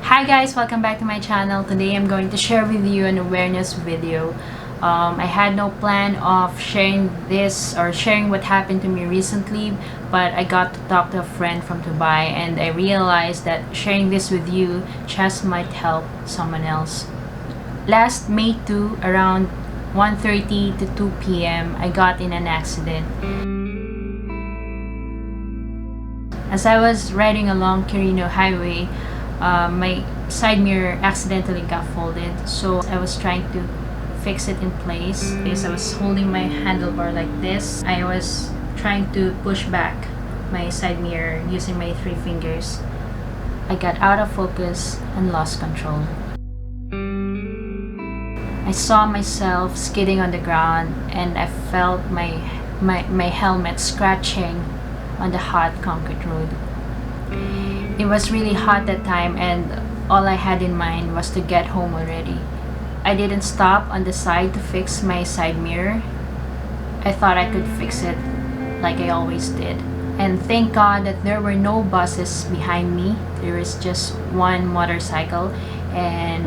Hi guys, welcome back to my channel. Today I'm going to share with you an awareness video. I had no plan of sharing this or sharing what happened to me recently, but I got to talk to a friend from Dubai and I realized that sharing this with you just might help someone else. Last May 2, around 1:30 to 2 p.m., I got in an accident. As I was riding along Quirino Highway, my side mirror accidentally got folded, so I was trying to fix it in place. I was holding my handlebar like this. I was trying to push back my side mirror using my 3 fingers. I got out of focus and lost control. I saw myself skidding on the ground and I felt my helmet scratching on the hot concrete road. It was really hot that time and all I had in mind was to get home already. I didn't stop on the side to fix my side mirror. I thought I could fix it like I always did. And thank God that there were no buses behind me. There was just one motorcycle, and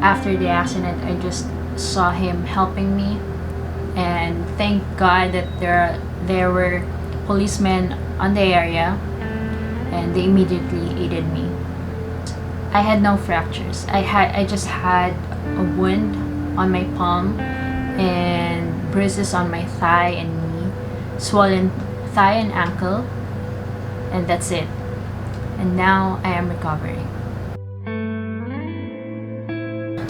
after the accident I just saw him helping me, and thank God that there were policemen on the area and they immediately aided me. I had no fractures. I just had a wound on my palm and bruises on my thigh and knee, swollen thigh and ankle, and that's it. And now I am recovering.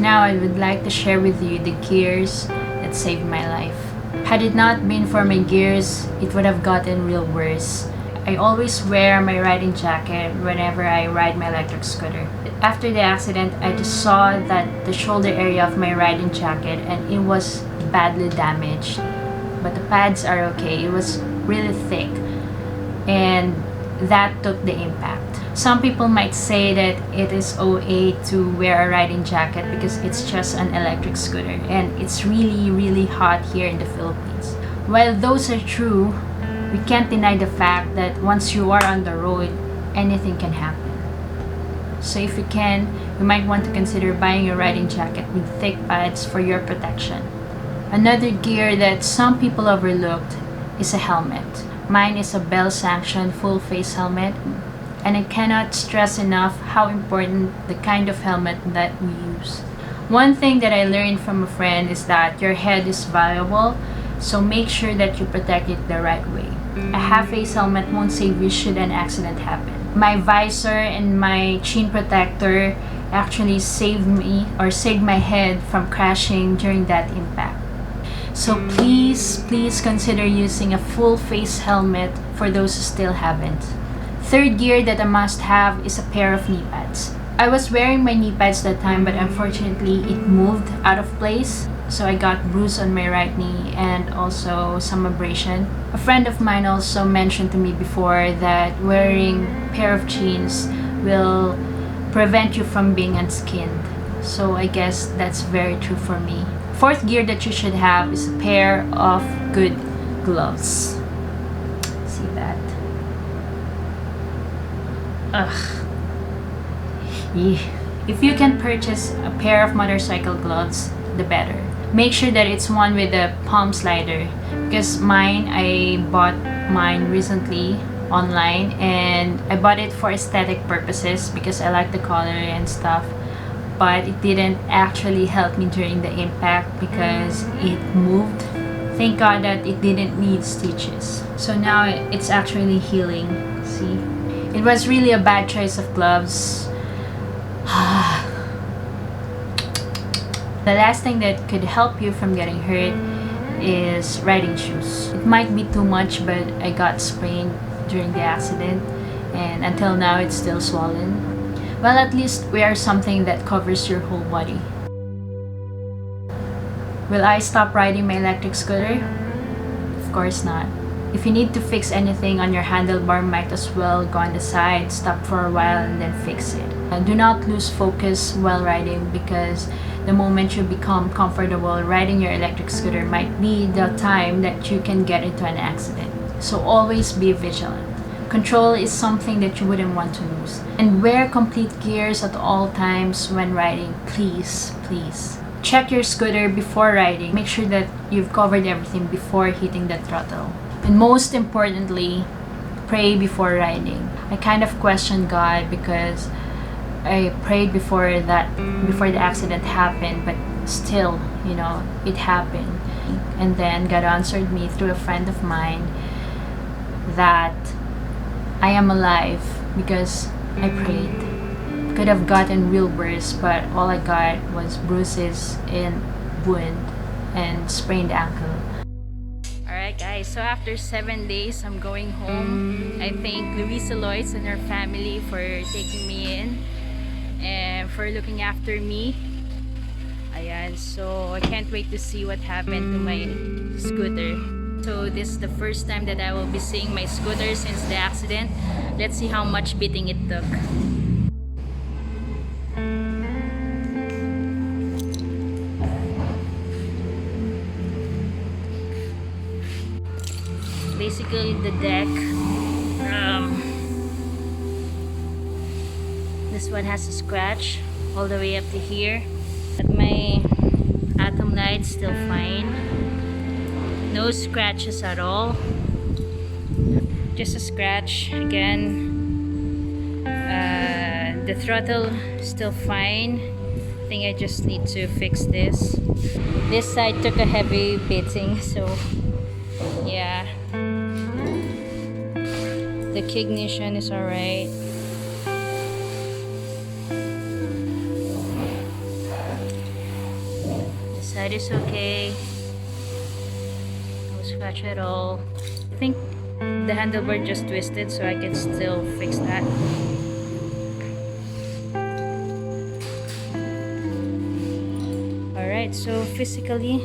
Now I would like to share with you the gears that saved my life. Had it not been for my gears, it would have gotten real worse. I always wear my riding jacket whenever I ride my electric scooter. After the accident, I just saw that the shoulder area of my riding jacket and it was badly damaged. But the pads are okay. It was really thick and that took the impact. Some people might say that it is OA to wear a riding jacket because it's just an electric scooter and it's really hot here in the Philippines. While those are true, we can't deny the fact that once you are on the road, anything can happen. So if you can, you might want to consider buying a riding jacket with thick pads for your protection. Another gear that some people overlooked is a helmet. Mine is a Bell-sanctioned full-face helmet, and I cannot stress enough how important the kind of helmet that we use. One thing that I learned from a friend is that your head is valuable, so make sure that you protect it the right way. A half-face helmet won't save you should an accident happen. My visor and my chin protector actually saved my head from crashing during that impact. So please consider using a full-face helmet for those who still haven't. Third gear that I must have is a pair of knee pads. I was wearing my knee pads that time, but unfortunately it moved out of place. So I got bruise on my right knee and also some abrasion. A friend of mine also mentioned to me before that wearing a pair of jeans will prevent you from being unskinned. So I guess that's very true for me. Fourth gear that you should have is a pair of good gloves. See that? Ugh. Yeah. If you can purchase a pair of motorcycle gloves, the better. Make sure that it's one with a palm slider, because I bought mine recently online and I bought it for aesthetic purposes because I like the color and stuff, but it didn't actually help me during the impact because it moved. Thank God that it didn't need stitches. So now it's actually healing. See? It was really a bad choice of gloves. The last thing that could help you from getting hurt is riding shoes. It might be too much, but I got sprained during the accident and until now it's still swollen. Well, at least wear something that covers your whole body. Will I stop riding my electric scooter? Of course not. If you need to fix anything on your handlebar, might as well go on the side, stop for a while and then fix it. And do not lose focus while riding, because the moment you become comfortable riding your electric scooter might be the time that you can get into an accident. So always be vigilant. Control is something that you wouldn't want to lose. And wear complete gears at all times when riding, please, please. Check your scooter before riding. Make sure that you've covered everything before hitting the throttle. And most importantly, pray before riding. I kind of questioned God because I prayed before the accident happened, but still, it happened. And then God answered me through a friend of mine that I am alive because I prayed. Could have gotten real worse, but all I got was bruises and wound and sprained ankle. Alright guys, so after 7 days, I'm going home. I thank Louisa Loyce and her family for taking me in and for looking after me. Ayan, so I can't wait to see what happened to my scooter. So this is the first time that I will be seeing my scooter since the accident. Let's see how much beating it took. Basically the deck, this one has a scratch all the way up to here, but my atom light's still fine. No scratches at all, just a scratch again. The throttle still fine. I think I just need to fix this. This side took a heavy beating, so yeah. The ignition is alright. This side is okay. No scratch at all. I think the handlebar just twisted, so I can still fix that. Alright, so physically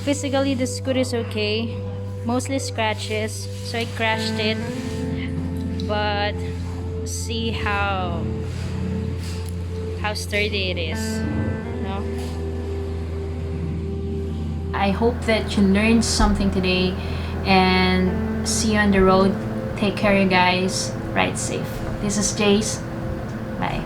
the scooter is okay. Mostly scratches, so I crashed it, but see how sturdy it is, no? I hope that you learned something today, and see you on the road. Take care, you guys. Ride safe. This is Jace. Bye.